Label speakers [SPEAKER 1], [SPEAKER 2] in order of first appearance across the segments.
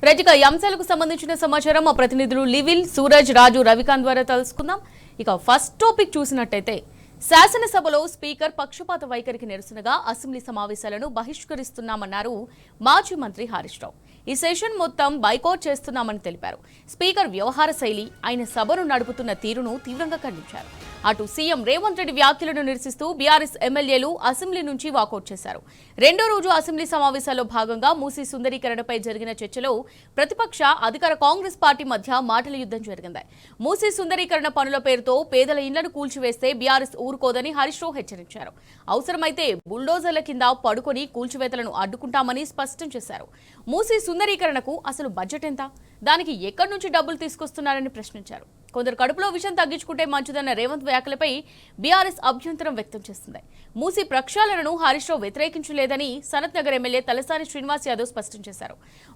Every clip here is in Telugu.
[SPEAKER 1] రైట్ ఈ అంశాలకు సంబంధించిన సమాచారం మా ప్రతినిధులు లివిల్ సూరజ్ రాజు రవికాంత్ ద్వారా తెలుసుకుందాం. ఇక ఫస్ట్ టాపిక్ చూసినట్టయితే శాసనసభలో స్పీకర్ పక్షపాత వైఖరికి నిరసనగా అసెంబ్లీ సమావేశాలను బహిష్కరిస్తున్నామన్నారు మాజీ మంత్రి హరీష్ రావు. ఈ సెషన్ మొత్తం బైకాట్ చేస్తున్నామని తెలిపారు. స్పీకర్ వ్యవహార శైలి, ఆయన సభను నడుపుతున్న తీరును తీవ్రంగా ఖండించారు. అటు సీఎం రేవంత్ రెడ్డి వ్యాఖ్యలను నిరసిస్తూ బీఆర్ఎస్ ఎమ్మెల్యేలు అసెంబ్లీ నుంచి వాకౌట్ చేశారు. రెండో రోజు అసెంబ్లీ సమావేశాల్లో భాగంగా మూసీ సుందరీకరణపై జరిగిన చర్చలో ప్రతిపక్ష అధికార కాంగ్రెస్ పార్టీ మధ్య మాటల యుద్ధం జరిగింది. మూసీ సుందరీకరణ పనుల పేరుతో పేదల ఇళ్లను కూల్చివేస్తే బీఆర్ఎస్ ఊరుకోదని హరీష్ రావు హెచ్చరించారు. అవసరమైతే బుల్డోజర్ల కింద పడుకొని కూల్చివేతలను అడ్డుకుంటామని స్పష్టం చేశారు. మూసీ సుందరీకరణకు అసలు బడ్జెట్ ఎంత, దానికి ఎక్కడి నుంచి డబ్బులు తీసుకొస్తున్నారని ప్రశ్నించారు. కొందరు కడుపులో విషయం తగ్గించుకుంటే మంచిదన్న రేవంత్ వ్యాఖ్యలపై బీఆర్ఎస్ అభ్యంతరం వ్యక్తం చేస్తుంది. మూసీ ప్రక్షాళనను హరీష్ రావు వ్యతిరేకించలేదని సనత్ నగర్ ఎమ్మెల్యే తలసాని శ్రీనివాస్ యాదవ్ స్పష్టం చేశారు.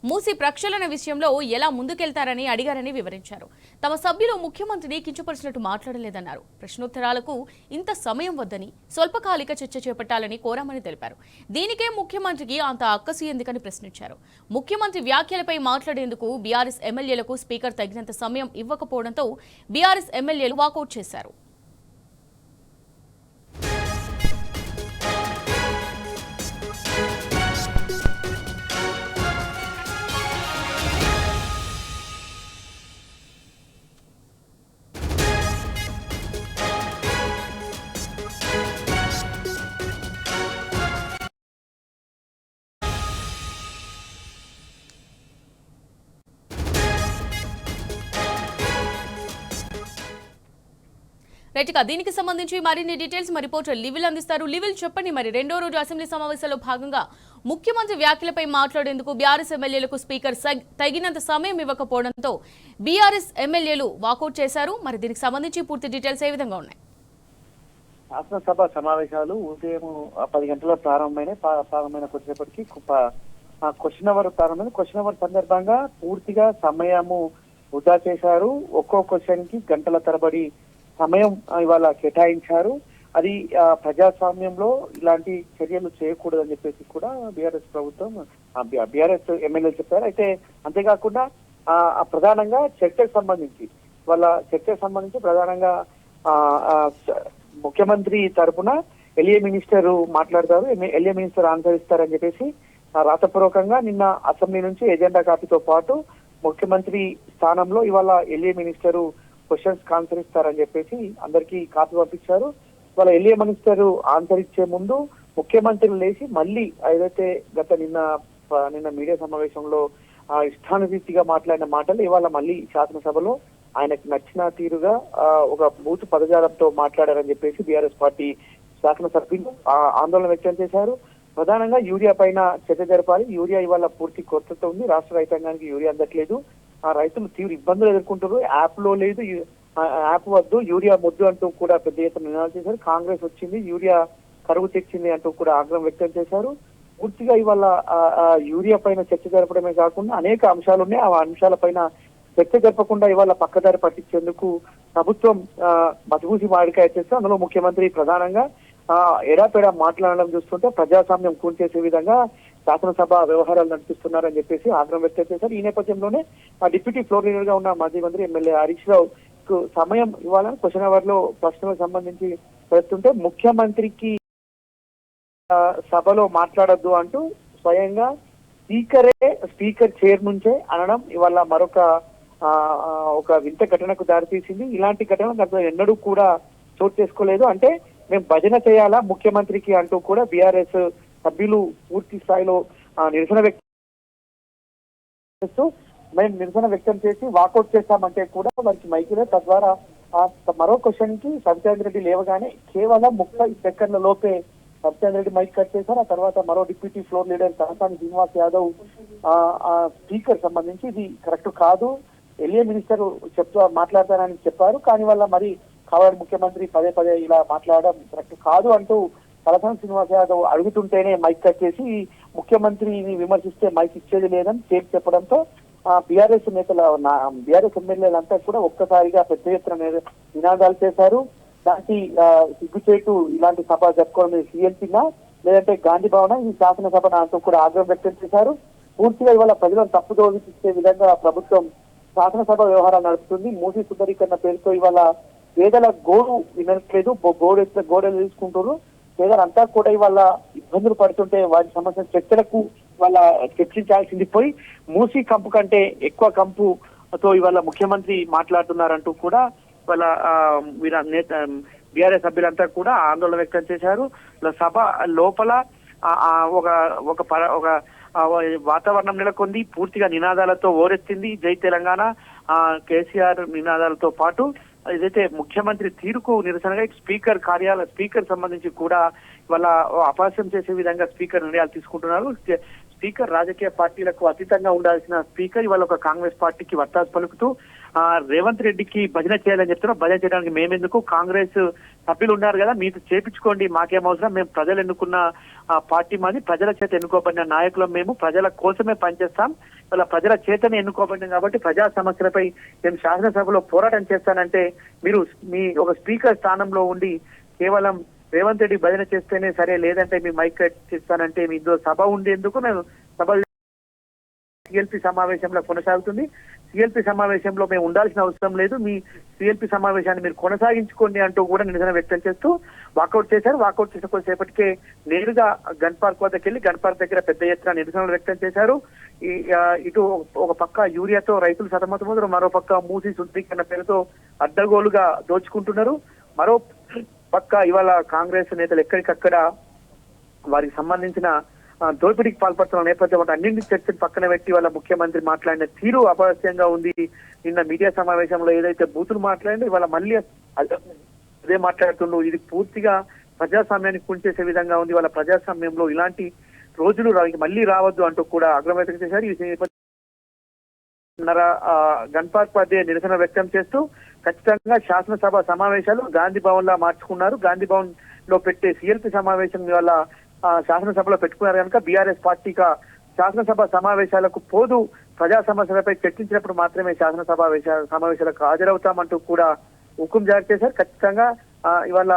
[SPEAKER 1] మూసీ ప్రక్షాళన విషయంలో ఎలా ముందుకెళ్తారని అడిగారని వివరించారు. తమ సభ్యులు ముఖ్యమంత్రిని కించపరిచినట్టు మాట్లాడలేదన్నారు. ప్రశ్నోత్తరాలకు ఇంత సమయం వద్దని స్వల్పకాలిక చర్చ చేపట్టాలని కోరామని తెలిపారు. దీనికే ముఖ్యమంత్రికి అంత అక్కసు ఎందుకని ప్రశ్నించారు. ముఖ్యమంత్రి వ్యాఖ్యలపై మాట్లాడేందుకు బీఆర్ఎస్ ఎమ్మెల్యేలకు స్పీకర్ తగినంత సమయం ఇవ్వకపోవడంతో బీఆర్ఎస్ ఎమ్మెల్యేలు వాకౌట్ చేశారు. రైట్గా దీనికి సంబంధించి మరిన్ని డీటెయిల్స్ మా రిపోర్టర్ లివిల్ అందిస్తారు. లివిల్ చెప్పండి, మరి రెండో రోజు అసెంబ్లీ సమావేశాల్లో భాగంగా ముఖ్యమంత్రి వ్యాఖ్యలపై మాట్లాడేందుకు బీఆర్ఎస్ ఎమ్మెల్యేలకు స్పీకర్ తగినంత సమయం ఇవ్వకపోవడంతో బీఆర్ఎస్ ఎమ్మెల్యేలు వాకౌట్ చేశారు. మరి దీనికి సంబంధించి పూర్తి డీటెయిల్స్ ఏ విధంగా ఉన్నాయి?
[SPEAKER 2] శాసనసభ సమావేశాలు ఉదయం 10 గంటల ప్రారంభమైన కొద్దిసేపటికి క్వశ్చన్ అవర్ ప్రారంభమైంది. క్వశ్చన్ అవర్ సందర్భంగా పూర్తిగా సమయము వృధా చేశారు. ఒక్కో క్వశ్చన్ కి గంటల తరబడి సమయం ఇవాళ కేటాయించారు. అది ప్రజాస్వామ్యంలో ఇలాంటి చర్యలు చేయకూడదని చెప్పేసి కూడా బీఆర్ఎస్ ప్రభుత్వం బీఆర్ఎస్ ఎమ్మెల్యేలు చెప్పారు. అయితే అంతేకాకుండా ప్రధానంగా చర్చకు సంబంధించి ప్రధానంగా ముఖ్యమంత్రి తరఫున ఎల్ఏ మినిస్టర్ మాట్లాడతారు, ఎల్ఏ మినిస్టర్ ఆన్సర్ ఇస్తారని చెప్పేసి రాతపూర్వకంగా నిన్న అసెంబ్లీ నుంచి ఎజెండా కాపీతో పాటు ముఖ్యమంత్రి స్థానంలో ఇవాళ ఎల్ఏ మినిస్టర్ క్వశ్చన్స్ ఆన్సర్ ఇస్తారని చెప్పేసి అందరికీ కాపీ పంపించారు. వాళ్ళ ఎల్ఏ మినిస్టర్ ఆన్సర్ ఇచ్చే ముందు ముఖ్యమంత్రి లేచి మళ్ళీ ఏదైతే నిన్న మీడియా సమావేశంలో ఇష్టానురీతిగా మాట్లాడిన మాటలు ఇవాళ మళ్ళీ శాసనసభలో ఆయనకు నచ్చిన తీరుగా ఒక బూతు పదజాలంతో మాట్లాడారని చెప్పేసి బీఆర్ఎస్ పార్టీ శాసనసభ్యులు ఆందోళన వ్యక్తం చేశారు. ప్రధానంగా యూరియా పైన చర్చ జరపాలి. యూరియా ఇవాళ పూర్తి కొరత ఉంది. రాష్ట్ర రైతాంగానికి యూరియా అందట్లేదు. రైతులు తీవ్ర ఇబ్బందులు ఎదుర్కొంటారు. యాప్ లో లేదు, యాప్ వద్దు, యూరియా ముద్దు అంటూ కూడా పెద్ద ఎత్తున నినాదాలు చేశారు. కాంగ్రెస్ వచ్చింది, యూరియా కరువు తెచ్చింది అంటూ కూడా ఆగ్రహం వ్యక్తం చేశారు. పూర్తిగా ఇవాళ యూరియా పైన చర్చ జరపడమే కాకుండా అనేక అంశాలు ఉన్నాయి. ఆ అంశాలపైన చర్చ జరపకుండా ఇవాళ పక్కదారి పట్టించేందుకు ప్రభుత్వం మసిగూసి మాడికాయ చేస్తే అందులో ముఖ్యమంత్రి ప్రధానంగా ఎడాపెడా మాట్లాడడం చూస్తుంటే ప్రజాస్వామ్యం కూల్చేసే విధంగా శాసనసభ వ్యవహారాలు నడిపిస్తున్నారని చెప్పేసి ఆగ్రహం వ్యక్తం చేశారు. ఈ నేపథ్యంలోనే డిప్యూటీ ఫ్లోర్ లీడర్ గా ఉన్న మాజీ మంత్రి ఎమ్మెల్యే హరీష్ రావు సమయం ఇవ్వాలని క్వశ్చన్ అవర్ లో ప్రశ్నలకు సంబంధించి పెడుతుంటే ముఖ్యమంత్రికి సభలో మాట్లాడొద్దు అంటూ స్వయంగా స్పీకర్ చైర్ నుంచే అనడం ఇవాళ ఒక వింత ఘటనకు దారితీసింది. ఇలాంటి ఘటన గత ఎన్నడూ కూడా చోటు చేసుకోలేదు. అంటే మేము భజన చేయాలా ముఖ్యమంత్రికి అంటూ కూడా బీఆర్ఎస్ సభ్యులు పూర్తి స్థాయిలో నిరసన వ్యక్తం చేస్తూ మేము నిరసన వ్యక్తం చేసి వాకౌట్ చేస్తామంటే కూడా వారికి మైకిలో తద్వారా మరో క్వశ్చన్ కి సత్యేంద్ర రెడ్డి లేవగానే కేవలం 30 సెకండ్ల లోపే సత్యేంద్ర రెడ్డి మైక్ కట్ చేశారు. ఆ తర్వాత మరో deputy floor leader Talasani Srinivas Yadav speaker సంబంధించి ఇది కరెక్ట్ కాదు, ఎల్ఏ మినిస్టర్ మాట్లాడతానని చెప్పారు, కానీ వల్ల మరి కావాలి ముఖ్యమంత్రి పదే ఇలా మాట్లాడడం కరెక్ట్ కాదు అంటూ తలసాని శ్రీనివాస్ యాదవ్ అడుగుతుంటేనే మైక్ కట్ చేసి ముఖ్యమంత్రిని విమర్శిస్తే మైక్ ఇచ్చేది లేదని తేల్చి చెప్పడంతో బీఆర్ఎస్ బీఆర్ఎస్ ఎమ్మెల్యేలంతా కూడా ఒక్కసారిగా పెద్ద ఎత్తున నినాదాలు చేశారు. దానికి సిగ్గుచేటు ఇలాంటి సభ జరుపుకోవడం సీఎల్పీనా లేదంటే గాంధీ భవన ఈ శాసనసభ అంటూ కూడా ఆగ్రహం వ్యక్తం చేశారు. పూర్తిగా ఇవాళ ప్రజలను తప్పుదోవ తీసే విధంగా ప్రభుత్వం శాసనసభ వ్యవహారాలు నడుపుతుంది. మూసీ సుందరీకరణ పేరుతో ఇవాళ పేదల గోడు వినట్లేదు, గోడలు తీసుకుంటారు. పేదలంతా కూడా ఇవాళ ఇబ్బందులు పడుతుంటే వారి సమస్య చర్చలకు ఇవాళ చర్చించాల్సింది పోయి మూసీ కంపు కంటే ఎక్కువ కంపుతో ఇవాళ ముఖ్యమంత్రి మాట్లాడుతున్నారంటూ కూడా ఇవాళ బీఆర్ఎస్ సభ్యులంతా కూడా ఆందోళన వ్యక్తం చేశారు. సభ లోపల ఒక వాతావరణం నెలకొంది. పూర్తిగా నినాదాలతో ఓరెత్తింది. జై తెలంగాణ, కేసీఆర్ నినాదాలతో పాటు ఏదైతే ముఖ్యమంత్రి తీరుకు నిరసనగా స్పీకర్ సంబంధించి కూడా వాళ్ళ అపహాస్యం చేసే విధంగా స్పీకర్ నిర్ణయాలు తీసుకుంటున్నారు. స్పీకర్ రాజకీయ పార్టీలకు అతీతంగా ఉండాల్సిన స్పీకర్ ఇవాళ ఒక కాంగ్రెస్ పార్టీకి వత్తాసు పలుకుతూ రేవంత్ రెడ్డికి భజన చేయాలని చెప్తున్నారు. భజన చేయడానికి మేమెందుకు, కాంగ్రెస్ సభ్యులు ఉన్నారు కదా, మీతో చేపించుకోండి, మాకేం అవసరం, మేము ప్రజలు ఎన్నుకున్న పార్టీ మాది, ప్రజల చేత ఎన్నుకోబడిన నాయకులం, మేము ప్రజల కోసమే పనిచేస్తాం, వాళ్ళ ప్రజల చేతనే ఎన్నుకోబడినాం కాబట్టి ప్రజా సమస్యలపై నేను శాసనసభలో పోరాటం చేస్తానంటే మీరు మీ ఒక స్పీకర్ స్థానంలో ఉండి కేవలం రేవంత్ రెడ్డి భజన చేస్తేనే సరే, లేదంటే మీ మైక్ చేస్తానంటే మీ సభ ఉండేందుకు నేను సభ సిఎల్పి సమావేశంలో కొనసాగుతుంది. సిఎల్పి సమావేశంలో మేము ఉండాల్సిన అవసరం లేదు, మీ సిఎల్పి సమావేశాన్ని మీరు కొనసాగించుకోండి అంటూ కూడా నిరసన వ్యక్తం చేస్తూ వాకౌట్ చేశారు. వాకౌట్ చేసిన కొద్దిసేపటికే నేరుగా గన్ పార్క్ వద్దకు వెళ్లి గన్ పార్క్ దగ్గర పెద్ద ఎత్తున నిరసనలు వ్యక్తం చేశారు. ఇటు ఒక పక్క యూరియాతో రైతులు సతమతమవుతారు, మరో పక్క మూసీ శుద్ధీకరణ పేరుతో అడ్డగోలుగా దోచుకుంటున్నారు. మరో పక్క ఇవాళ కాంగ్రెస్ నేతలు ఎక్కడికక్కడ వారికి సంబంధించిన దోపిడీకి పాల్పడుతున్న నేపథ్యం అన్నింటి చర్చను పక్కన పెట్టి వాళ్ళ ముఖ్యమంత్రి మాట్లాడిన తీరు అపహాస్యంగా ఉంది. నిన్న మీడియా సమావేశంలో ఏదైతే బూతులు మాట్లాడిందో ఇవాళ మళ్ళీ అదే మాట్లాడుతుండ్రు. ఇది పూర్తిగా ప్రజాస్వామ్యానికి కూల్చేసే విధంగా ఉంది. వాళ్ళ ప్రజాస్వామ్యంలో ఇలాంటి రోజులు మళ్ళీ రావద్దు అంటూ కూడా ఆగ్రహం వ్యక్తం చేశారు. ఈ గన్ పార్క్ వద్ద నిరసన వ్యక్తం చేస్తూ ఖచ్చితంగా శాసనసభ సమావేశాలు గాంధీ భవన్ లా మార్చుకున్నారు. గాంధీ భవన్ లో పెట్టే సిఎల్పి సమావేశం వల్ల శాసనసభలో పెట్టుకున్నారు కనుక బీఆర్ఎస్ పార్టీగా శాసనసభ సమావేశాలకు పోదు, ప్రజా సమస్యలపై చర్చించినప్పుడు మాత్రమే సమావేశాలకు హాజరవుతామంటూ కూడా హుకుం జారీ చేశారు. ఖచ్చితంగా ఇవాళ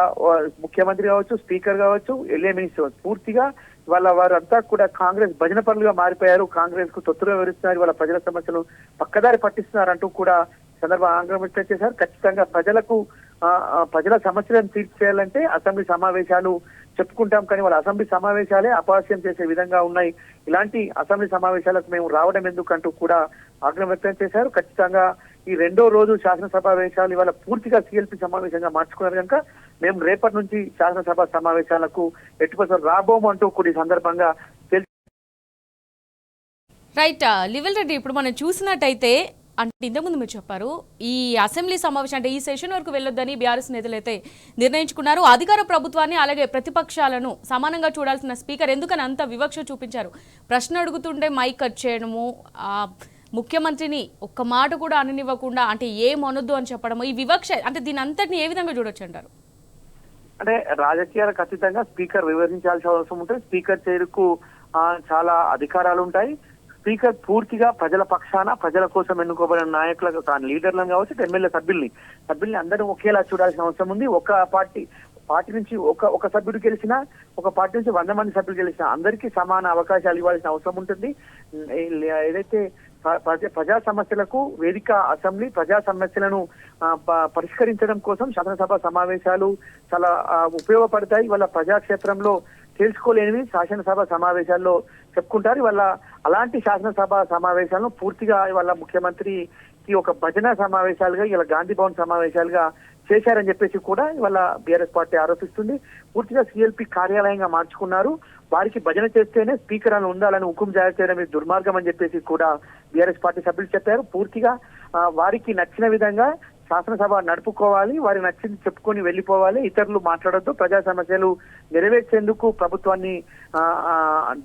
[SPEAKER 2] ముఖ్యమంత్రి కావచ్చు, స్పీకర్ కావచ్చు, ఎల్ఏ మినిస్టర్ పూర్తిగా ఇవాళ వారంతా కూడా కాంగ్రెస్ భజన పనులుగా మారిపోయారు. కాంగ్రెస్ కు తొత్తుగా వివరిస్తున్నారు, ఇవాళ ప్రజల సమస్యలు పక్కదారి పట్టిస్తున్నారంటూ కూడా సందర్భంగా ఆగ్రహం వ్యక్తం చేశారు. ఖచ్చితంగా ప్రజల సమస్యలను తీర్చేయాలంటే అసెంబ్లీ సమావేశాలు చెప్పుకుంటాం, కానీ వాళ్ళ అసెంబ్లీ సమావేశాలే అపహాస్యం చేసే విధంగా ఉన్నాయి. ఇలాంటి అసెంబ్లీ సమావేశాలకు మేము రావడం ఎందుకంటూ కూడా ఆగ్రహం వ్యక్తం చేశారు. ఖచ్చితంగా ఈ రెండో రోజు శాసనసమావేశాలు ఇవాళ పూర్తిగా సిఎల్పి సమావేశంగా మార్చుకున్నారు కనుక మేము రేపటి నుంచి శాసనసభ సమావేశాలకు ఎట్టుపసలు రాబోము అంటూ కూడా ఈ సందర్భంగా
[SPEAKER 1] రైట్ లివిల్ రెడ్డి, ఇప్పుడు మనం చూసినట్టయితే అంటే ఇంతకుముందు మీరు చెప్పారు ఈ అసెంబ్లీ సమావేశం అంటే ఈ సెషన్ వరకు వెళ్ళొద్దని బీఆర్ఎస్ నేతలు అయితే నిర్ణయించుకున్నారు. అధికార ప్రభుత్వాన్ని అలాగే ప్రతిపక్షాలను సమానంగా చూడాల్సిన స్పీకర్ ఎందుకని అంత వివక్ష చూపించారు? ప్రశ్న అడుగుతుంటే మైక్ కట్ చేయడము, ముఖ్యమంత్రిని ఒక్క మాట కూడా అననివ్వకుండా అంటే ఏమనొద్దు అని చెప్పడము, ఈ వివక్ష అంటే దీని అంతటిని ఏ విధంగా చూడొచ్చు అంటారు?
[SPEAKER 2] అంటే రాజకీయాలకు ఖచ్చితంగా స్పీకర్ వివరించాల్సిన అవసరం ఉంటుంది. స్పీకర్ చైర్కు చాలా అధికారాలు ఉంటాయి. స్పీకర్ పూర్తిగా ప్రజల పక్షాన ప్రజల కోసం ఎన్నుకోబడిన నాయకులకు లీడర్లను కావచ్చు, ఎమ్మెల్యే సభ్యుల్ని అందరూ ఒకేలా చూడాల్సిన అవసరం ఉంది. ఒక పార్టీ నుంచి ఒక సభ్యుడు గెలిచినా, ఒక పార్టీ నుంచి 100 మంది సభ్యులు గెలిచినా అందరికీ సమాన అవకాశాలు ఇవ్వాల్సిన అవసరం ఉంటుంది. ఏదైతే ప్రజా సమస్యలకు వేదిక అసెంబ్లీ, ప్రజా సమస్యలను పరిష్కరించడం కోసం శాసనసభ సమావేశాలు చాలా ఉపయోగపడతాయి. వాళ్ళ ప్రజాక్షేత్రంలో తెలుసుకోలేనివి శాసనసభ సమావేశాల్లో చెప్పుకుంటారు. ఇవాళ అలాంటి శాసనసభ సమావేశాలను పూర్తిగా ఇవాళ ముఖ్యమంత్రికి ఒక భజన సమావేశాలుగా ఇలా గాంధీ భవన్ సమావేశాలుగా చేశారని చెప్పేసి కూడా ఇవాళ బీఆర్ఎస్ పార్టీ ఆరోపిస్తుంది. పూర్తిగా సిఎల్పి కార్యాలయంగా మార్చుకున్నారు. వారికి భజన చేస్తేనే స్పీకర్ అని ఉండాలని హుకుం జారీ చేయడం ఇది దుర్మార్గం అని చెప్పేసి కూడా బీఆర్ఎస్ పార్టీ సభ్యులు చెప్పారు. పూర్తిగా వారికి నచ్చిన విధంగా శాసనసభ నడుపుకోవాలి, వారికి నచ్చింది చెప్పుకొని వెళ్ళిపోవాలి, ఇతరులు మాట్లాడొద్దు, ప్రజా సమస్యలు నెరవేర్చేందుకు ప్రభుత్వాన్ని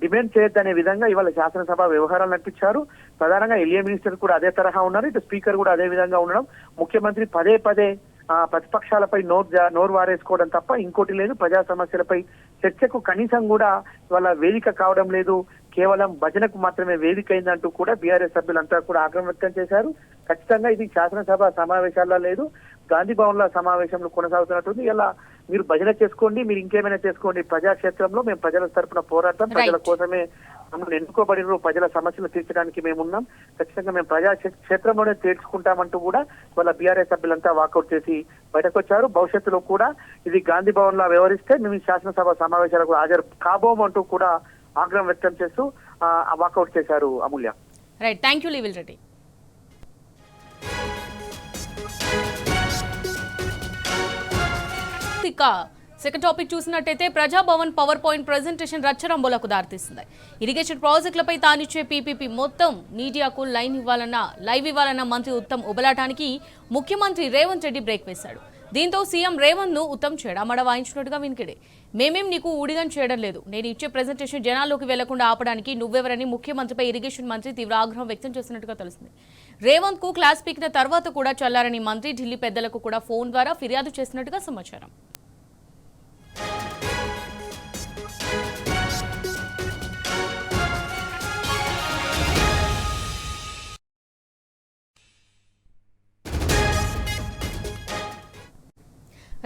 [SPEAKER 2] డిమాండ్ చేయొద్దనే విధంగా ఇవాళ శాసనసభ వ్యవహారాలు నడిపించారు. ప్రధానంగా ఎల్ఏ మినిస్టర్ కూడా అదే తరహా ఉన్నారు, ఇటు స్పీకర్ కూడా అదే విధంగా ఉండడం, ముఖ్యమంత్రి పదే ప్రతిపక్షాలపై నోరు వారేసుకోవడం తప్ప ఇంకోటి లేదు. ప్రజా సమస్యలపై చర్చకు కనీసం కూడా ఇవాళ వేదిక కావడం లేదు, కేవలం భజనకు మాత్రమే వేదిక అయిందంటూ కూడా బీఆర్ఎస్ సభ్యులంతా కూడా ఆగ్రహం వ్యక్తం చేశారు. ఖచ్చితంగా ఇది శాసనసభ సమావేశాల్లో లేదు, గాంధీ భవన్ లో సమావేశంలో కొనసాగుతున్నట్టుంది. ఇలా మీరు భజన చేసుకోండి, మీరు ఇంకేమైనా చేసుకోండి, ప్రజాక్షేత్రంలో మేము ప్రజల తరపున పోరాటం, ప్రజల కోసమే మమ్మల్ని ఎన్నుకోబడిన ప్రజల సమస్యలు తీర్చడానికి మేమున్నాం, ఖచ్చితంగా మేము ప్రజా క్షేత్రంలోనే తీర్చుకుంటామంటూ కూడా వాళ్ళ బీఆర్ఎస్ సభ్యులంతా వాకౌట్ చేసి బయటకు వచ్చారు. భవిష్యత్తులో కూడా ఇది గాంధీ భవన్ లా వ్యవహరిస్తే మేము ఈ శాసనసభ సమావేశాలకు హాజరు కాబోమంటూ కూడా ఆగ్రహం వ్యక్తం చేస్తూ వాకౌట్ చేశారు. అమూల్య.
[SPEAKER 1] రైట్, థ్యాంక్ యూ లీవిల్ రెడ్డి. ఇక సెకండ్ టాపిక్ చూసినట్టయితే ప్రజాభవన్ పవర్ పాయింట్ ప్రెజెంటేషన్ రచ్చరంబోలకు దారితీస్తుంది. ఇరిగేషన్ ప్రాజెక్టులపై తానిచ్చే పీపీపీ మొత్తం మీడియాకు లైవ్ ఇవ్వాలన్న మంత్రి ఉత్తమ్ ఉబలాటానికి ముఖ్యమంత్రి రేవంత్ రెడ్డి బ్రేక్ వేశాడు. దీంతో సీఎం రేవంత్ ను ఉత్తమ్ చెడామడ వాయించినట్టుగా వినికిడే. మేమేం నీకు ఊడిగం చేయడం లేదు, నేను ఇచ్చే ప్రెజెంటేషన్ జనాల్లోకి వెళ్లకుండా ఆపడానికి నువ్వెవరని ముఖ్యమంత్రిపై ఇరిగేషన్ మంత్రి తీవ్ర ఆగ్రహం వ్యక్తం చేస్తున్నట్టుగా తెలుస్తుంది. రేవంత్ కు క్లాస్ పీకిన తర్వాత కూడా చల్లారని మంత్రి ఢిల్లీ పెద్దలకు కూడా ఫోన్ ద్వారా ఫిర్యాదు చేసినట్టుగా సమాచారం.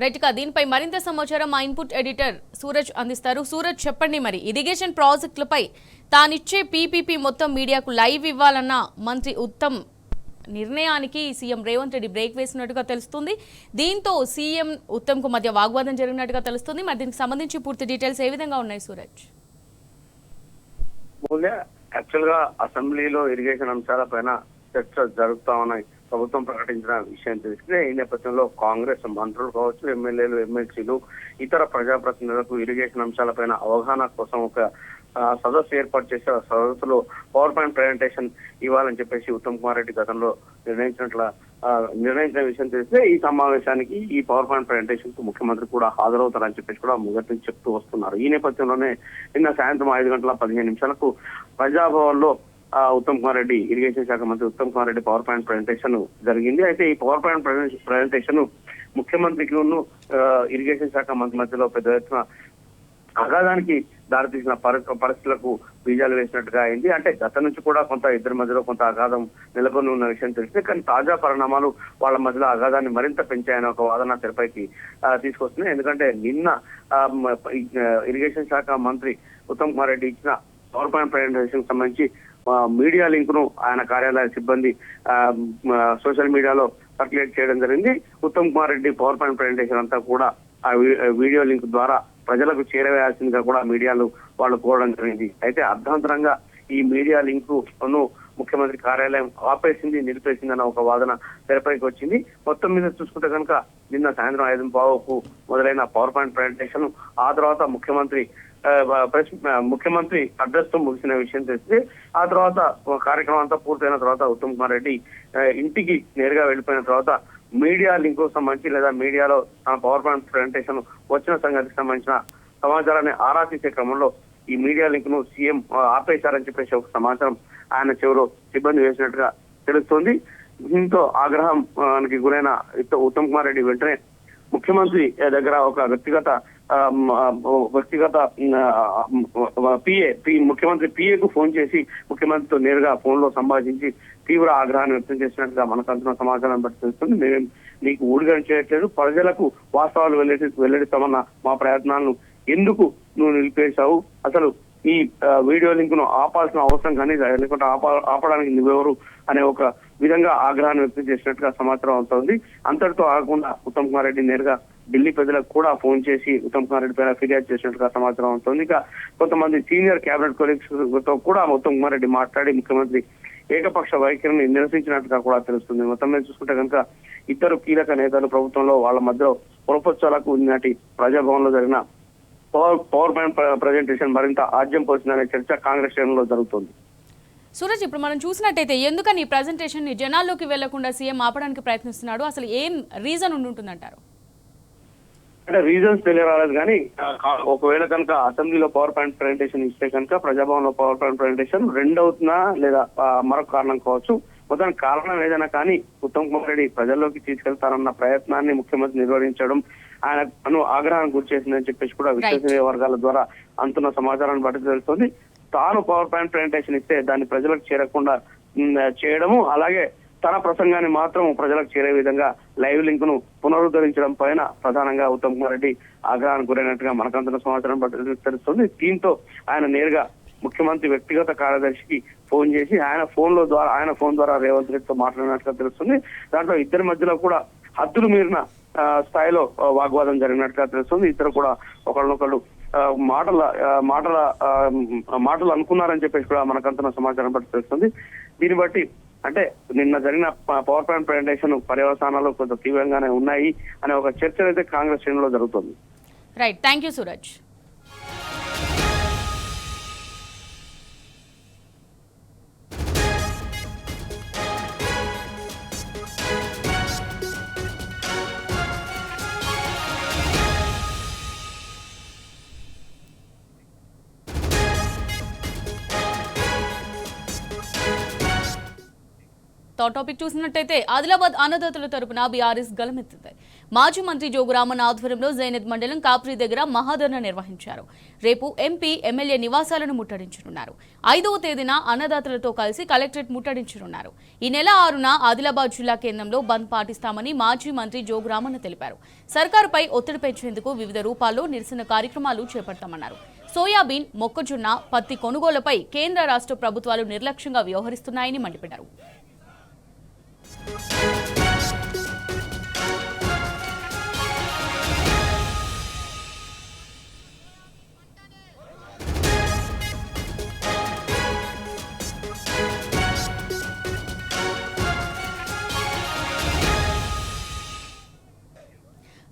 [SPEAKER 1] రైట్, గా దీనిపై మరింత సమాచారం మా ఇన్పుట్ ఎడిటర్ సూరజ్ అందిస్తారు. సూరజ్, చెప్పండి, మరి ఇరిగేషన్ ప్రాజెక్టులపై తానిచ్చే పీపీపీ మొత్తం మీడియాకు లైవ్ ఇవ్వాలన్న మంత్రి ఉత్తమ్ నిర్ణయానికి సీఎం రేవంత్ రెడ్డి బ్రేక్ వేసినట్టుగా తెలుస్తుంది. దీంతో సీఎం ఉత్తమ్ కు మధ్య వాగ్వాదం జరిగినట్టుగా తెలుస్తుంది. మరి దీనికి సంబంధించి పూర్తి డీటెయిల్స్ ఏ విధంగా ఉన్నాయి సూరజ్?
[SPEAKER 3] యాక్చువల్ గా అసెంబ్లీలో ఇరిగేషన్ అంశాలపైన చర్చ జరుగుతా ఉన్నాయి. ప్రభుత్వం ప్రకటించిన విషయం తెలిస్తే ఈ నేపథ్యంలో కాంగ్రెస్ మంత్రులు కావచ్చు, ఎమ్మెల్యేలు, ఎమ్మెల్సీలు, ఇతర ప్రజాప్రతినిధులకు ఇరిగేషన్ అంశాలపైన అవగాహన కోసం ఒక సదస్సు ఏర్పాటు చేసే సదస్సులో పవర్ పాయింట్ ప్రజెంటేషన్ ఇవ్వాలని చెప్పేసి ఉత్తమ్ కుమార్ రెడ్డి గతంలో నిర్ణయించిన విషయం తెలిస్తే ఈ సమావేశానికి ఈ పవర్ పాయింట్ ప్రజెంటేషన్ కు ముఖ్యమంత్రి కూడా హాజరవుతారని చెప్పేసి కూడా మొదటి నుంచి చెప్తూ వస్తున్నారు. ఈ నేపథ్యంలోనే నిన్న సాయంత్రం 5:15 ప్రజాభవన్ లో ఉత్తమ్ కుమార్ రెడ్డి, ఇరిగేషన్ శాఖ మంత్రి Uttam Kumar Reddy power point presentation జరిగింది. అయితే ఈ పవర్ పాయింట్ ప్రజెంటేషన్ ముఖ్యమంత్రికి ఇరిగేషన్ శాఖ మంత్రి మధ్యలో పెద్ద ఎత్తున అగాధానికి దారితీసిన పరిస్థితులకు బీజాలు వేసినట్టుగా అయింది. అంటే గత నుంచి కూడా ఇద్దరి మధ్యలో కొంత అగాధం నెలకొని ఉన్న విషయం తెలిస్తే, కానీ తాజా పరిణామాలు వాళ్ళ మధ్యలో అగాధాన్ని మరింత పెంచాయని ఒక వాదన తెరపైకి తీసుకొస్తుంది. ఎందుకంటే నిన్న ఇరిగేషన్ శాఖ మంత్రి ఉత్తమ్ కుమార్ రెడ్డి ఇచ్చిన పవర్ పాయింట్ ప్రజెంటేషన్ సంబంధించి మీడియా లింక్ ను ఆయన కార్యాలయ సిబ్బంది సోషల్ మీడియాలో సర్క్యులేట్ చేయడం జరిగింది. Uttam Kumar Reddy power point presentation అంతా కూడా ఆ వీడియో లింక్ ద్వారా ప్రజలకు చేరవేయాల్సిందిగా కూడా మీడియాలు వాళ్ళు కోరడం జరిగింది. అయితే అర్ధాంతరంగా ఈ మీడియా లింక్ ను ముఖ్యమంత్రి కార్యాలయం నిలిపేసింది అన్న ఒక వాదన తెరపైకి వచ్చింది. మొత్తం మీద చూసుకుంటే కనుక నిన్న సాయంత్రం 5:15కు మొదలైన పవర్ పాయింట్ ప్రజెంటేషన్ ఆ తర్వాత ముఖ్యమంత్రి అడ్రస్ తో ముగిసిన విషయం తెలిస్తే, ఆ తర్వాత కార్యక్రమం అంతా పూర్తయిన తర్వాత ఉత్తమ్ కుమార్ రెడ్డి ఇంటికి నేరుగా వెళ్ళిపోయిన తర్వాత మీడియా లింక్ సంబంధించి లేదా మీడియాలో తన పవర్ పాయింట్ ప్రజెంటేషన్ వచ్చిన సంగతికి సంబంధించిన సమాచారాన్ని ఆరా తీసే క్రమంలో ఈ మీడియా లింక్ ను సీఎం ఆపేశారని చెప్పేసి ఒక సమాచారం ఆయన చెవిలో సిబ్బంది వేసినట్టుగా తెలుస్తోంది. దీంతో ఆగ్రహానికి గురైన ఉత్తమ్ కుమార్ రెడ్డి వెంటనే ముఖ్యమంత్రి దగ్గర ఒక వ్యక్తిగత ముఖ్యమంత్రి పిఏకు ఫోన్ చేసి ముఖ్యమంత్రితో నేరుగా ఫోన్ లో సంభాషించి తీవ్ర ఆగ్రహాన్ని వ్యక్తం చేసినట్టుగా మనకు అంటున్న సమాచారం బట్టి తెలుస్తుంది. మేము నీకు ఊడిగం చేయట్లేదు, ప్రజలకు వాస్తవాలు వెల్లడిస్తామన్న మా ప్రయత్నాలను ఎందుకు నువ్వు నిలిపేశావు, అసలు ఈ వీడియో లింక్ ను ఆపాల్సిన అవసరం కానీ లేకుంటే ఆపడానికి నువ్వెవరు అనే ఒక విధంగా ఆగ్రహాన్ని వ్యక్తం చేసినట్టుగా సమాచారం అవుతోంది. అంతటితో ఆగకుండా ఉత్తమ్ కుమార్ రెడ్డి నేరుగా ఢిల్లీ ప్రజలకు కూడా ఫోన్ చేసి ఉత్తమ్ కుమార్ రెడ్డి పైన ఫిర్యాదు చేసినట్టుగా సమాచారం అవుతోంది. ఇక కొంతమంది సీనియర్ కేబినెట్ కొలీగ్స్ తో కూడా ఉత్తమ్ కుమార్ రెడ్డి మాట్లాడి ముఖ్యమంత్రి ఏకపక్ష వైఖరిని నిరసించినట్టుగా కూడా తెలుస్తుంది. మొత్తం మీద చూసుకుంటే కనుక ఇద్దరు కీలక నేతలు ప్రభుత్వంలో వాళ్ళ మధ్యలో పొరపచ్చాలకు నాటి ప్రజాభవన్ లో జరిగిన పవర్ పాయింట్ ప్రజెంటేషన్ మరింత ఆజ్యం పోతుందనే చర్చ కాంగ్రెస్ శ్రేణుల్లో జరుగుతుంది.
[SPEAKER 1] సూరజ్, ఇప్పుడు మనం చూసినట్టయితే ఎందుకని ఈ ప్రెజెంటేషన్ ని జనాల్లోకి వెళ్లకుండా సీఎం ఆపడానికి ప్రయత్నిస్తున్నాడు? అసలు ఏం రీజన్ ఉంటుందంటారు?
[SPEAKER 3] అంటే రీజన్స్ తెలియరాలేదు కానీ ఒకవేళ కనుక అసెంబ్లీలో పవర్ పాయింట్ ప్రజెంటేషన్ ఇస్తే కనుక ప్రజాభవన్ లో పవర్ పాయింట్ ప్రజెంటేషన్ రెండ్ అవుతుందా లేదా మరొక కారణం కావచ్చు. మొత్తం కారణం ఏదైనా కానీ ఉత్తమ్ కుమార్ రెడ్డి ప్రజల్లోకి తీసుకెళ్తారన్న ప్రయత్నాన్ని ముఖ్యమంత్రి నిర్వహించడం ఆయనను ఆగ్రహానికి గురి చేసిందని చెప్పేసి కూడా విశ్వసనీయ వర్గాల ద్వారా అంటున్న సమాచారాన్ని బట్టి తెలుస్తుంది. తాను పవర్ పాయింట్ ప్రజెంటేషన్ ఇస్తే దాన్ని ప్రజలకు చేరకుండా చేయడము, అలాగే తన ప్రసంగాన్ని మాత్రం ప్రజలకు చేరే విధంగా లైవ్ లింక్ ను పునరుద్ధరించడం పైన ప్రధానంగా ఉత్తమ్ కుమార్ రెడ్డి ఆగ్రహానికి గురైనట్టుగా మనకంతున్న సమాచారం బట్టి తెలుస్తుంది. దీంతో ఆయన నేరుగా ముఖ్యమంత్రి వ్యక్తిగత కార్యదర్శికి ఫోన్ చేసి ఆయన ఫోన్ ద్వారా రేవంత్ రెడ్డితో మాట్లాడినట్లుగా తెలుస్తుంది. దాంట్లో ఇద్దరి మధ్యలో కూడా హద్దులు మీరిన స్థాయిలో వాగ్వాదం జరిగినట్టుగా తెలుస్తుంది. ఇద్దరు కూడా ఒకళ్ళనొకళ్ళు మాటలు అనుకున్నారని చెప్పేసి కూడా మనకంతున్న సమాచారం బట్టి తెలుస్తుంది. దీన్ని బట్టి అంటే నిన్న జరిగిన పవర్ ప్లాంట్ ప్రజెంటేషన్ పర్యవసానాలు కొంత తీవ్రంగానే ఉన్నాయి అనే ఒక చర్చ అయితే కాంగ్రెస్ శ్రేణిలో జరుగుతుంది.
[SPEAKER 1] Right, thank you Suraj. Topic చూసినట్టయితే ఆదిలాబాద్ అన్నదాతల తరపున బీఆర్ఎస్ గలమెత్తింది. మాజీ మంత్రి జోగురామన్ ఆధ్వర్యంలో జైనద్ మండలం కాప్రీ దగ్గర మహాధరణ నిర్వహించారు. రేపు ఎంపీ ఎమ్మెల్యే నివాసాలను ముట్టడించనున్నారు. 5వ తేదీన అన్నదాతలతో కలిసి కలెక్టరేట్ ముట్టడించనున్నారు. ఈ నెల 6న ఆదిలాబాద్ జిల్లా కేంద్రంలో బంద్ పాటిస్తామని మాజీ మంత్రి జోగురామన్ తెలిపారు. సర్కారుపై ఒత్తిడి పెంచేందుకు వివిధ రూపాల్లో నిరసన కార్యక్రమాలు చేపడతామన్నారు. సోయాబీన్, మొక్కజొన్న, పత్తి కొనుగోలుపై కేంద్ర రాష్ట్ర ప్రభుత్వాలు నిర్లక్ష్యంగా వ్యవహరిస్తున్నాయని మండిపడ్డారు.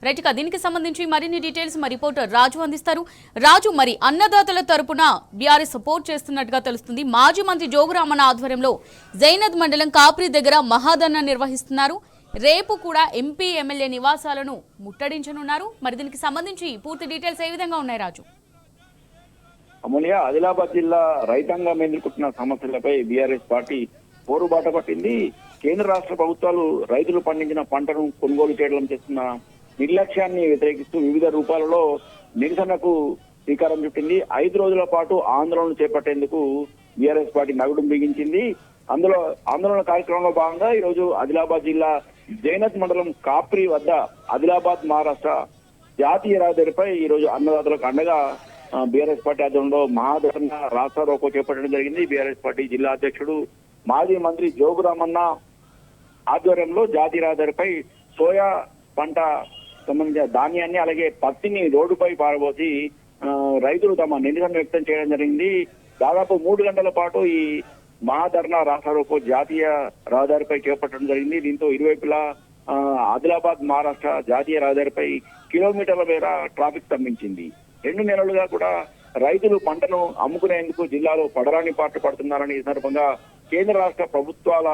[SPEAKER 1] రైట్, దీనికి సంబంధించి మరిన్ని డీటెయిల్స్ మా రిపోర్టర్ రాజు అందిస్తారు. రాజు, మరి అన్నదాతల తరపున బీఆర్ఎస్ సపోర్ట్ చేస్తున్నట్టుగా తెలుస్తుంది. మాజీ మంత్రి జోగురామన్ ఆధ్వర్యంలో జైనద్ మండలం కాప్రీ దగ్గర మహాధరణ నిర్వహిస్తున్నారు. రేపు కూడా ఎంపీ ఎమ్మెల్యే నివాసాలను ముట్టడించనున్నారు. మరి దీనికి సంబంధించి పూర్తి డీటెయిల్స్ ఏ విధంగా ఉన్నాయి రాజు?
[SPEAKER 4] అమూల్య, ఆదిలాబాద్ జిల్లా రైతాంగం ఎదుర్కొంటున్న సమస్యలపై బీఆర్ఎస్ పార్టీ పోరుబాట పట్టింది. కేంద్ర రాష్ట్ర ప్రభుత్వాలు రైతులు పండించిన పంటను కొనుగోలు చేయడం చేస్తున్న నిర్లక్ష్యాన్ని వ్యతిరేకిస్తూ వివిధ రూపాలలో నిరసనకు శ్రీకారం చుట్టింది. 5 రోజుల పాటు ఆందోళనలు చేపట్టేందుకు బీఆర్ఎస్ పార్టీ నగడు బిగించింది. ఆందోళన కార్యక్రమంలో భాగంగా ఈ రోజు ఆదిలాబాద్ జిల్లా జైనత్ మండలం కాప్రీ వద్ద ఆదిలాబాద్ మహారాష్ట్ర జాతీయ రహదారిపై ఈ రోజు అన్నదాతలకు అండగా బీఆర్ఎస్ పార్టీ ఆధ్వర్యంలో మహాధరణ రాస్తా రోకో చేపట్టడం జరిగింది. బీఆర్ఎస్ పార్టీ జిల్లా అధ్యక్షుడు మాజీ మంత్రి జోగురామన్న ఆధ్వర్యంలో జాతీయ రహదారిపై సోయా పంట సంబంధించిన ధాన్యాన్ని అలాగే పత్తిని రోడ్డుపై పారబోసి రైతులు తమ నిరసన వ్యక్తం చేయడం జరిగింది. దాదాపు 3 గంటల పాటు ఈ మహాధరణ రాస్తారోకో జాతీయ రహదారిపై చేపట్టడం జరిగింది. దీంతో ఇరువైపులా ఆదిలాబాద్ మహారాష్ట్ర జాతీయ రహదారిపై కిలోమీటర్ల మేర ట్రాఫిక్ స్తంభించింది. 2 నెలలుగా కూడా రైతులు పంటను అమ్ముకునేందుకు జిల్లాలో పడరాని పాటలు పడుతున్నారని ఈ సందర్భంగా కేంద్ర రాష్ట్ర ప్రభుత్వాల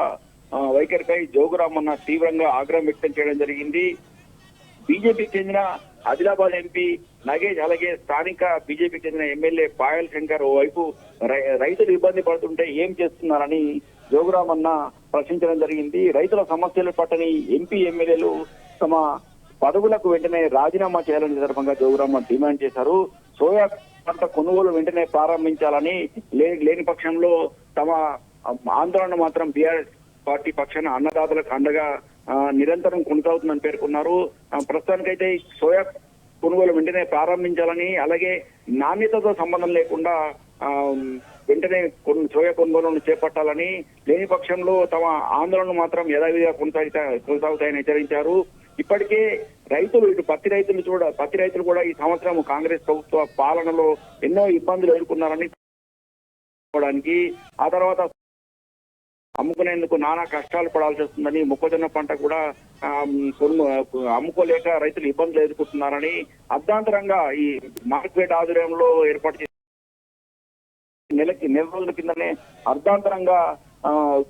[SPEAKER 4] వైఖరిపై జోగురామన్న తీవ్రంగా ఆగ్రహం వ్యక్తం చేయడం జరిగింది. బీజేపీకి చెందిన ఆదిలాబాద్ ఎంపీ నగేష్ అలాగే స్థానిక బీజేపీకి చెందిన ఎమ్మెల్యే పాయల్ శంకర్ ఓవైపు రైతులు ఇబ్బంది పడుతుంటే ఏం చేస్తున్నారని జోగురామన్న ప్రశ్నించడం జరిగింది. రైతుల సమస్యలు పట్టని ఎంపీ ఎమ్మెల్యేలు తమ పదవులకు వెంటనే రాజీనామా చేయాలని సందర్భంగా జోగురామన్న డిమాండ్ చేశారు. సోయా పంట కొనుగోలు వెంటనే ప్రారంభించాలని, లేని పక్షంలో తమ ఆందోళన మాత్రం బీఆర్ఎస్ పార్టీ పక్షాన అన్నదాతలకు అండగా నిరంతరం కొనసాగుతుందని పేర్కొన్నారు. ప్రస్తుతానికైతే సోయా కొనుగోలు వెంటనే ప్రారంభించాలని, అలాగే నాణ్యతతో సంబంధం లేకుండా వెంటనే సోయా కొనుగోలును చేపట్టాలని, లేని పక్షంలో తమ ఆందోళన మాత్రం యథావిధిగా కొనసాగుతాయని హెచ్చరించారు. ఇప్పటికే రైతులు పత్తి రైతులు కూడా ఈ సంవత్సరం కాంగ్రెస్ ప్రభుత్వ పాలనలో ఎన్నో ఇబ్బందులు ఎదుర్కొన్నారని, ఆ తర్వాత అమ్ముకునేందుకు నానా కష్టాలు పడాల్సి వస్తుందని, మొక్కజొన్న పంట కూడా అమ్ముకోలేక రైతులు ఇబ్బందులు ఎదుర్కొంటున్నారని, అర్ధాంతరంగా ఈ మార్కెట్ ఆధ్వర్యంలో ఏర్పాటు చేసిన నెల రోజుల కిందనే అర్ధాంతరంగా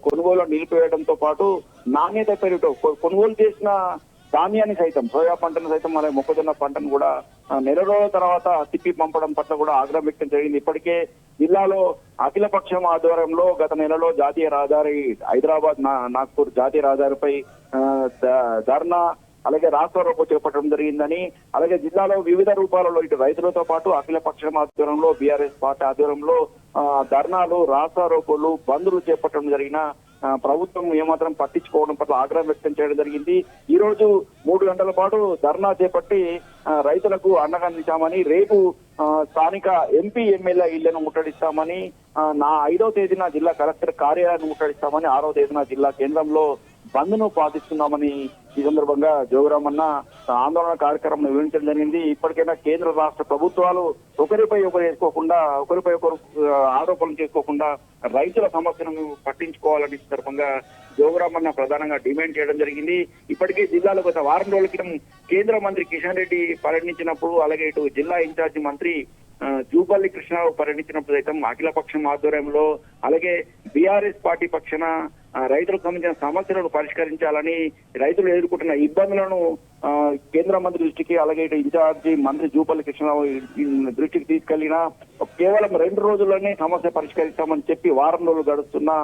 [SPEAKER 4] కొనుగోలు నిలిపివేయడంతో పాటు నాణ్యత పేరుతో కొనుగోలు చేసిన ధాన్యాన్ని సైతం, సోయా పంటను సైతం, అలాగే మొక్కజొన్న పంటను కూడా నెల రోజుల తర్వాత తిప్పి పంపడం పట్ల కూడా ఆగ్రహం వ్యక్తం జరిగింది. ఇప్పటికే జిల్లాలో అఖిలపక్షం ఆధ్వర్యంలో గత నెలలో జాతీయ రహదారి హైదరాబాద్ నాగ్పూర్ జాతీయ రహదారిపై ధర్నా అలాగే రాస్తారోకో చేపట్టడం జరిగిందని, అలాగే జిల్లాలో వివిధ రూపాలలో ఇటు రైతులతో పాటు అఖిలపక్షం ఆధ్వర్యంలో బీఆర్ఎస్ పార్టీ ఆధ్వర్యంలో ధర్నాలు, రాస్తారోకోలు, బంద్లు చేపట్టడం జరిగిన ప్రభుత్వం ఏమాత్రం పట్టించుకోవడం పట్ల ఆగ్రహం వ్యక్తం చేయడం జరిగింది. ఈ రోజు 3 గంటల పాటు ధర్నా చేపట్టి రైతులకు అండగా నిలిచామని, రేపు స్థానిక ఎంపీ ఎమ్మెల్యే ఇళ్లను ముట్టడిస్తామని, 5వ తేదీన జిల్లా కలెక్టర్ కార్యాలయాన్ని ముట్టడిస్తామని, 6వ తేదీన జిల్లా కేంద్రంలో బంద్ ను పాటిస్తున్నామని ఈ సందర్భంగా జోగురామన్న ఆందోళన కార్యక్రమం వివరించడం జరిగింది. ఇప్పటికైనా కేంద్ర రాష్ట్ర ప్రభుత్వాలు ఒకరిపై ఒకరు ఆరోపణలు చేసుకోకుండా రైతుల సమస్యలను పట్టించుకోవాలని సందర్భంగా జోగురామన్న ప్రధానంగా డిమాండ్ చేయడం జరిగింది. ఇప్పటికే జిల్లాలో గత వారం రోజుల క్రితం కేంద్ర మంత్రి కిషన్ రెడ్డి పర్యటించినప్పుడు, అలాగే ఇటు జిల్లా ఇన్ఛార్జి మంత్రి జూపల్లి కృష్ణరావు పర్యటించినప్పుడు సైతం అఖిలపక్షం ఆధ్వర్యంలో, అలాగే బీఆర్ఎస్ పార్టీ పక్షాన రైతులకు సంబంధించిన సమస్యలను పరిష్కరించాలని, రైతులు ఎదుర్కొంటున్న ఇబ్బందులను కేంద్ర మంత్రి దృష్టికి, అలాగే ఇటు ఇన్ఛార్జి మంత్రి జూపల్లి కృష్ణరావు దృష్టికి తీసుకెళ్లినా కేవలం 2 రోజుల్లోనే సమస్య పరిష్కరిస్తామని చెప్పి వారం రోజులు గడుస్తున్నా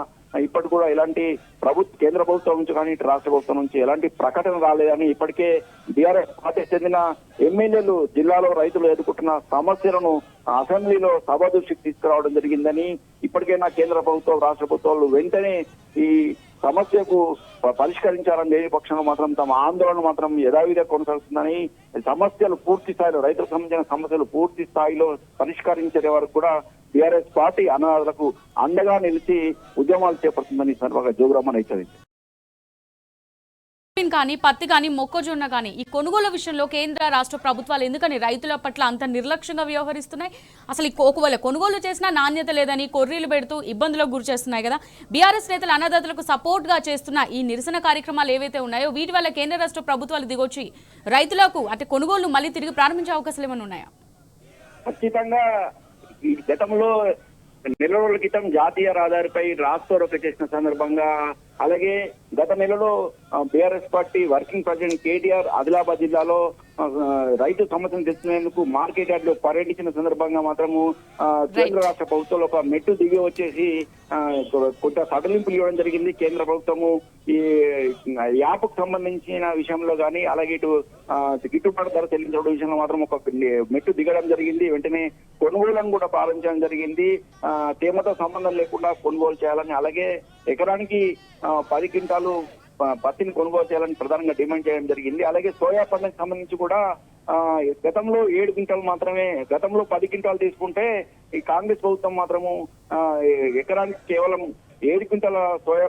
[SPEAKER 4] ఇప్పటి కూడా ఎలాంటి కేంద్ర ప్రభుత్వం నుంచి కానీ ఇటు రాష్ట్ర ప్రభుత్వం నుంచి ఎలాంటి ప్రకటన రాలేదని, ఇప్పటికే బీఆర్ఎస్ పార్టీకి చెందిన ఎమ్మెల్యేలు జిల్లాలో రైతులు ఎదుర్కొంటున్న సమస్యలను అసెంబ్లీలో సభ దృష్టికి తీసుకురావడం జరిగిందని, ఇప్పటికైనా కేంద్ర ప్రభుత్వం రాష్ట్ర ప్రభుత్వాలు వెంటనే ఈ సమస్యకు పరిష్కరించాలని లేని పక్షంలో మాత్రం తమ ఆందోళన మాత్రం యథావిధిగా కొనసాగుతుందని, సమస్యలు పూర్తి స్థాయిలో రైతులకు సంబంధించిన సమస్యలు పూర్తి స్థాయిలో పరిష్కరించే వరకు కూడా బీఆర్ఎస్ పార్టీ అనాథలకు అండగా నిలిచి ఉద్యమాలు చేపడుతుందని సందర్భంగా జోగురామన్ హెచ్చరించారు.
[SPEAKER 1] కానీ పత్తి కానీ మొక్కజొన్న కానీ ఈ కొనుగోలు విషయంలో కేంద్ర రాష్ట్ర ప్రభుత్వాలు ఎందుకని రైతుల పట్ల అంత నిర్లక్ష్యంగా వ్యవహరిస్తున్నాయి? అసలు ఒకవేళ కొనుగోలు చేసినా నాణ్యత లేదని కొర్రీలు పెడుతూ ఇబ్బందులకు గురి చేస్తున్నాయి కదా. బీఆర్ఎస్ నేతలు అన్నదాతలకు సపోర్ట్ గా చేస్తున్న ఈ నిరసన కార్యక్రమాలు ఏవైతే ఉన్నాయో వీటి వల్ల కేంద్ర రాష్ట్ర ప్రభుత్వాలు దిగొచ్చి రైతులకు అంటే కొనుగోలు మళ్ళీ తిరిగి ప్రారంభించే అవకాశాలు ఏమైనా ఉన్నాయా?
[SPEAKER 4] ఖచ్చితంగా ఈ గతంలో నెల రోజుల క్రితం జాతీయ రహదారిపై రాస్తారోకో చేసిన సందర్భంగా, అలాగే గత నెలలో BRS party working president KTR Adilabad జిల్లాలో రైతు సమస్యను తెచ్చుకునేందుకు మార్కెట్ యార్డ్ లో పర్యటించిన సందర్భంగా మాత్రము కేంద్ర రాష్ట్ర ప్రభుత్వంలో ఒక మెట్టు దిగి వచ్చేసి కొంత సడలింపులు ఇవ్వడం జరిగింది. కేంద్ర ప్రభుత్వము ఈ యాప్ కు సంబంధించిన విషయంలో కానీ, అలాగే ఇటు గిట్టుబాటు ధర చెల్లించడం విషయంలో మాత్రం ఒక మెట్టు దిగడం జరిగింది. వెంటనే కొనుగోలను కూడా ప్రారంభించడం జరిగింది. తేమతో సంబంధం లేకుండా కొనుగోలు చేయాలని, అలాగే ఎకరానికి 10 క్వింటాలు పత్తిని కొనుగోలు చేయాలని ప్రధానంగా డిమాండ్ చేయడం జరిగింది. అలాగే సోయా పంటకు సంబంధించి కూడా గతంలో 7 క్వింటాలు మాత్రమే, గతంలో 10 క్వింటాలు తీసుకుంటే ఈ కాంగ్రెస్ ప్రభుత్వం మాత్రము ఎకరానికి కేవలం 7 క్వింటాల సోయా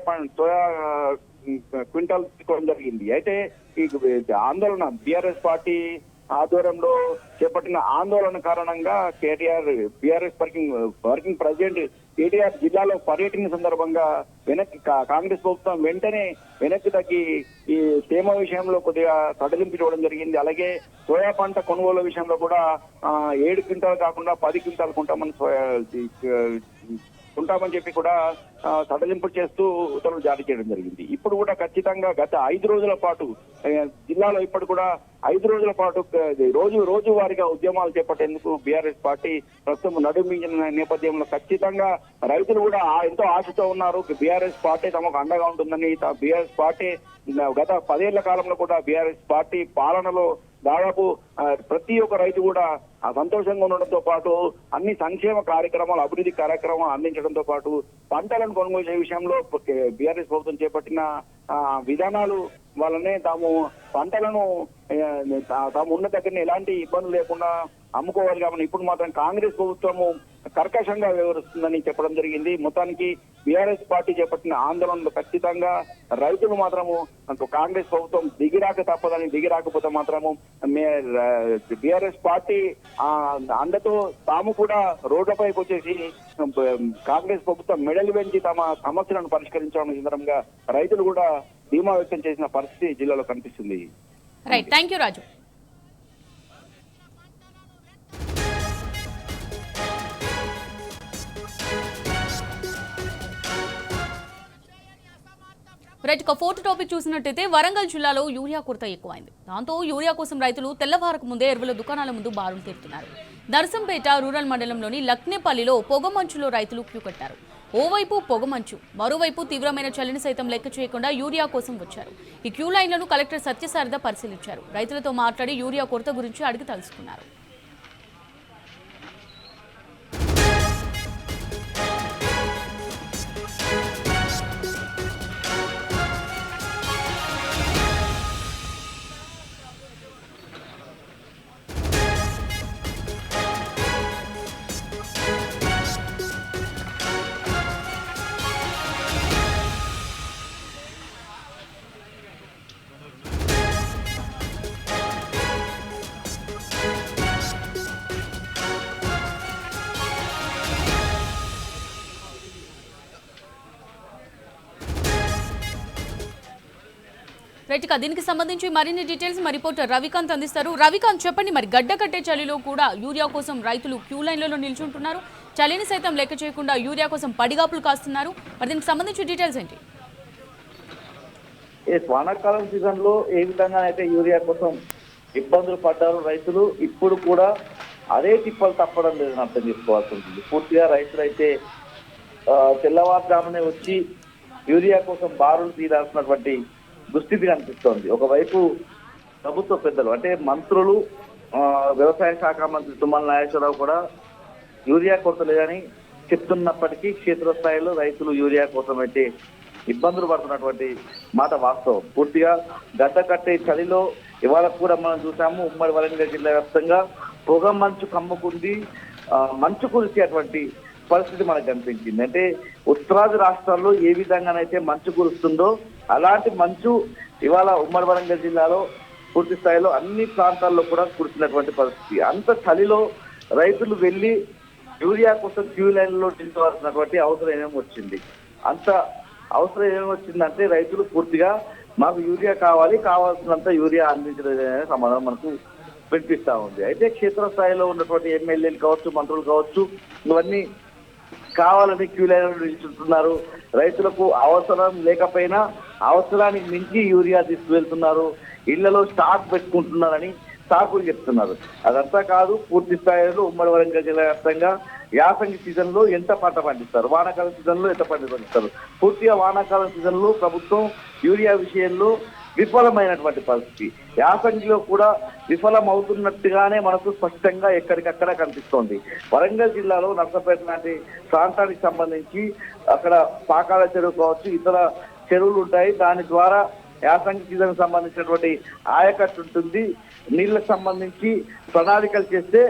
[SPEAKER 4] క్వింటాల్ తీసుకోవడం జరిగింది. అయితే ఈ ఆందోళన బీఆర్ఎస్ పార్టీ ఆధ్వర్యంలో చేపట్టిన ఆందోళన కారణంగా బీఆర్ఎస్ వర్కింగ్ ప్రెసిడెంట్ కేటీఆర్ జిల్లాలో పర్యటన సందర్భంగా కాంగ్రెస్ ప్రభుత్వం వెంటనే వెనక్కి తగ్గి ఈ తేమ విషయంలో కొద్దిగా సడలింపు ఇవ్వడం జరిగింది. అలాగే సోయా పంట కొనుగోలు విషయంలో కూడా 7 క్వింటాలు కాకుండా 10 క్వింటాలు ఉంటామని చెప్పి కూడా సడలింపు చేస్తూ ఉత్తర్వులు జారీ చేయడం జరిగింది. ఇప్పుడు కూడా ఖచ్చితంగా గత 5 రోజుల పాటు జిల్లాలో ఇప్పుడు కూడా 5 రోజుల పాటు రోజు వారీగా ఉద్యమాలు చేపట్టేందుకు బీఆర్ఎస్ పార్టీ ప్రస్తుతం నడుమించిన నేపథ్యంలో ఖచ్చితంగా రైతులు కూడా ఎంతో ఆశతో ఉన్నారు. బీఆర్ఎస్ పార్టీ తమకు అండగా ఉంటుందని, బీఆర్ఎస్ పార్టీ గత 10 ఏళ్ల కాలంలో కూడా బీఆర్ఎస్ పార్టీ పాలనలో దాదాపు ప్రతి ఒక్క రైతు కూడా సంతోషంగా ఉండడంతో పాటు అన్ని సంక్షేమ కార్యక్రమాలు, అభివృద్ధి కార్యక్రమాలు అందించడంతో పాటు పంటలను కొనుగోలు చేసే విషయంలో బీఆర్ఎస్ ప్రభుత్వం చేపట్టిన విధానాలు వల్లనే తాము పంటలను తాము ఉన్న దగ్గర ఎలాంటి ఇబ్బందులు లేకుండా అమ్ముకోవాలి. కాబట్టి ఇప్పుడు మాత్రం కాంగ్రెస్ ప్రభుత్వము కర్కశంగా వ్యవహరిస్తుందని చెప్పడం జరిగింది. మొత్తానికి బీఆర్ఎస్ పార్టీ చేపట్టిన ఆందోళనలు ఖచ్చితంగా రైతులు మాత్రము కాంగ్రెస్ ప్రభుత్వం దిగిరాకపోతే మాత్రము బీఆర్ఎస్ పార్టీ అండతో తాము కూడా రోడ్లపైకి వచ్చేసి కాంగ్రెస్ ప్రభుత్వం మెడలు పెంచి తమ సమస్యలను పరిష్కరించడం సందర్భంగా రైతులు కూడా ధీమా వ్యక్తం చేసిన పరిస్థితి జిల్లాలో కనిపిస్తుంది.
[SPEAKER 1] Right, thank you Raju. Right, ఒక ఫోటో టాపిక్ చూసినట్టయితే వరంగల్ జిల్లాలో యూరియా కొరత ఎక్కువైంది. దాంతో యూరియా కోసం రైతులు తెల్లవారకు ముందే ఎరువుల దుకాణాల ముందు బారులు తీరుతున్నారు. నర్సంపేట రూరల్ మండలంలోని లక్నేపల్లిలో పొగమంచులో రైతులు క్యూ కట్టారు. ఓవైపు పొగమంచు, మరోవైపు తీవ్రమైన చలిని సైతం లెక్క చేయకుండా యూరియా కోసం వచ్చారు. ఈ క్యూ లైన్లను కలెక్టర్ సత్యసారథ పరిశీలించారు. రైతులతో మాట్లాడి యూరియా కొరత గురించి అడిగి తెలుసుకున్నారు. రైట్ గా దీనికి సంబంధించి మరిన్ని డీటెయిల్స్ మా రిపోర్టర్ రవికాంత్ అందిస్తారు. రవికాంత్ చెప్పండి, మరి గడ్డ కట్టే చలిలో కూడా యూరియా కోసం రైతులు క్యూ లైన్లలో నిల్చుంటున్నారు. చలిని సైతం లెక్క చేయకుండా యూరియా కోసం పడిగాపులు కాస్తున్నారు. మరి దీనికి సంబంధించి డీటెయిల్స్ ఏంటి?
[SPEAKER 5] వానాకాలం సీజన్ లో ఏ విధంగా అయితే యూరియా కోసం ఇబ్బందులు పడ్డారు రైతులు, ఇప్పుడు కూడా అదే తిప్పలు తప్పడం లేదని అర్థం చేసుకోవాల్సి ఉంటుంది. పూర్తిగా రైతులు అయితే తెల్లవారుజామునే వచ్చి యూరియా కోసం బారులు తీయాల్సినటువంటి దుస్థితి కనిపిస్తోంది. ఒకవైపు ప్రభుత్వ పెద్దలు అంటే మంత్రులు, వ్యవసాయ శాఖ మంత్రి తుమ్మల నాగేశ్వరరావు కూడా యూరియా కొరత లేదని చెప్తున్నప్పటికీ క్షేత్రస్థాయిలో రైతులు యూరియా కోసం అయితే ఇబ్బందులు పడుతున్నటువంటి మాట వాస్తవం. పూర్తిగా గడ్డ కట్టే చలిలో ఇవాళ కూడా మనం చూసాము, ఉమ్మడి వరంగల్ జిల్లా వ్యాప్తంగా పొగ మంచు కమ్ముకుంది, మంచు కురిసేటువంటి పరిస్థితి మనకు కనిపించింది. అంటే ఉత్తరాది రాష్ట్రాల్లో ఏ విధంగానైతే మంచు కురుస్తుందో అలాంటి మంచు ఇవాళ ఉమ్మడి వరంగల్ జిల్లాలో పూర్తి స్థాయిలో అన్ని ప్రాంతాల్లో కూడా కురిసినటువంటి పరిస్థితి. అంత చలిలో రైతులు వెళ్లి యూరియా కోసం క్యూ లైన్లో నిల్చోవాల్సినటువంటి అవసరం ఏమేమి వచ్చింది. అంత అవసరం ఏమేమి వచ్చిందంటే రైతులు పూర్తిగా మాకు యూరియా కావాల్సినంత యూరియా అందించలేదనే సమాధానం మనకు వినిపిస్తా ఉంది. అయితే క్షేత్రస్థాయిలో ఉన్నటువంటి ఎమ్మెల్యేలు కావచ్చు, మంత్రులు కావచ్చు, ఇవన్నీ కావాలని క్యూ లైన్లో నిల్చుంటున్నారు. రైతులకు అవసరం లేకపోయినా అవసరానికి మించి యూరియా తీసుకువెళ్తున్నారు, ఇళ్లలో స్టాక్ పెట్టుకుంటున్నారని సాకులు చెప్తున్నారు. అదంతా కాదు, పూర్తి స్థాయిలో ఉమ్మడి వరంగల్ జిల్లా వ్యాప్తంగా యాసంగి సీజన్ లో ఎంత పంట పండిస్తారు, వానాకాలం సీజన్ లో ఎంత పంట పండిస్తారు. పూర్తిగా వానాకాలం సీజన్ లో ప్రభుత్వం యూరియా విషయంలో విఫలమైనటువంటి పరిస్థితి, యాసంగిలో కూడా విఫలం అవుతున్నట్టుగానే మనకు స్పష్టంగా ఎక్కడికక్కడ కనిపిస్తోంది. వరంగల్ జిల్లాలో నర్సపేట లాంటి ప్రాంతానికి సంబంధించి అక్కడ పాకాల చెరువు కావచ్చు, ఇతర చెరువులు ఉంటాయి. దాని ద్వారా యాసంగి సీజన్ సంబంధించినటువంటి ఆయకట్టు ఉంటుంది. నీళ్లకు సంబంధించి ప్రణాళికలు చేస్తే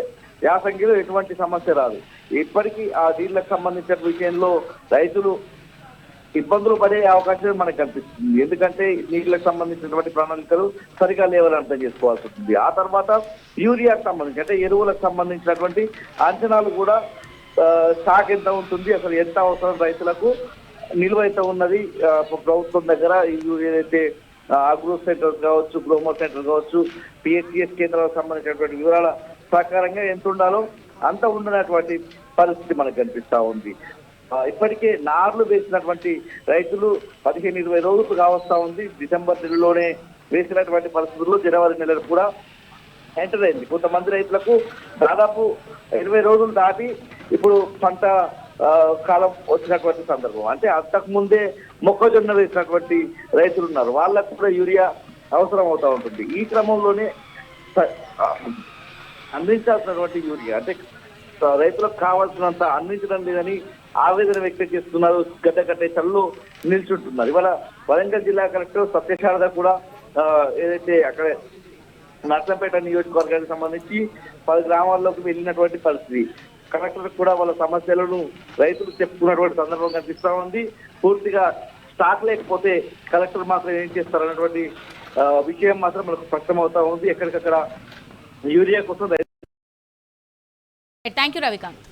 [SPEAKER 5] యాసంగిలో ఎటువంటి సమస్య రాదు. ఇప్పటికీ ఆ నీళ్లకు సంబంధించిన విషయంలో రైతులు ఇబ్బందులు పడే అవకాశం మనకు కనిపిస్తుంది. ఎందుకంటే నీళ్లకు సంబంధించినటువంటి ప్రణాళికలు సరిగా లేవని అర్థం చేసుకోవాల్సి ఉంటుంది. ఆ తర్వాత యూరియాకు సంబంధించి అంటే ఎరువులకు సంబంధించినటువంటి అంచనాలు కూడా స్టాక్ ఎంత ఉంటుంది, అసలు ఎంత అవసరం రైతులకు, నిల్వ అయితే ఉన్నది ప్రభుత్వం దగ్గర, ఏదైతే అగ్రో సెంటర్ కావచ్చు, గ్రోమో సెంటర్ కావచ్చు, పిహెచ్సిఎస్ కేంద్రాలకు సంబంధించినటువంటి వివరాల ప్రకారంగా ఎంత ఉండాలో అంత ఉండనటువంటి పరిస్థితి మనకు కనిపిస్తా ఉంది. ఇప్పటికే నార్లు వేసినటువంటి రైతులు 15-20 రోజులు కావస్తా ఉంది. డిసెంబర్ నెలలోనే వేసినటువంటి పరిస్థితుల్లో జనవరి నెలలో కూడా ఎంటర్ అయింది. కొంతమంది రైతులకు దాదాపు 20 రోజులు దాటి ఇప్పుడు పంట కాలం వచ్చినటువంటి సందర్భం. అంటే అంతకు ముందే మొక్కజొన్న వేసినటువంటి రైతులు ఉన్నారు, వాళ్ళకు కూడా యూరియా అవసరం అవుతా ఉంటుంది. ఈ క్రమంలోనే అందించాల్సినటువంటి యూరియా అంటే రైతులకు కావాల్సినంత అందించడం లేదని ఆవేదన వ్యక్తం చేస్తున్నారు, గడ్డ కట్టే చల్లో నిల్చుంటున్నారు. ఇవాళ వరంగల్ జిల్లా కలెక్టర్ సత్యశారద కూడా ఏదైతే అక్కడ నర్సంపేట నియోజకవర్గానికి సంబంధించి 10 గ్రామాల్లోకి వెళ్ళినటువంటి పరిస్థితి. కలెక్టర్ కూడా వాళ్ళ సమస్యలను రైతులు చెప్పుకున్నటువంటి సందర్భం కనిపిస్తా ఉంది. పూర్తిగా స్టాక్ లేకపోతే కలెక్టర్ మాత్రం ఏం చేస్తారన్నటువంటి విషయం మాత్రం మనకు స్పష్టమవుతా ఉంది. ఎక్కడికక్కడ యూరియా కోసం
[SPEAKER 1] థ్యాంక్ యూ రవికాంత్.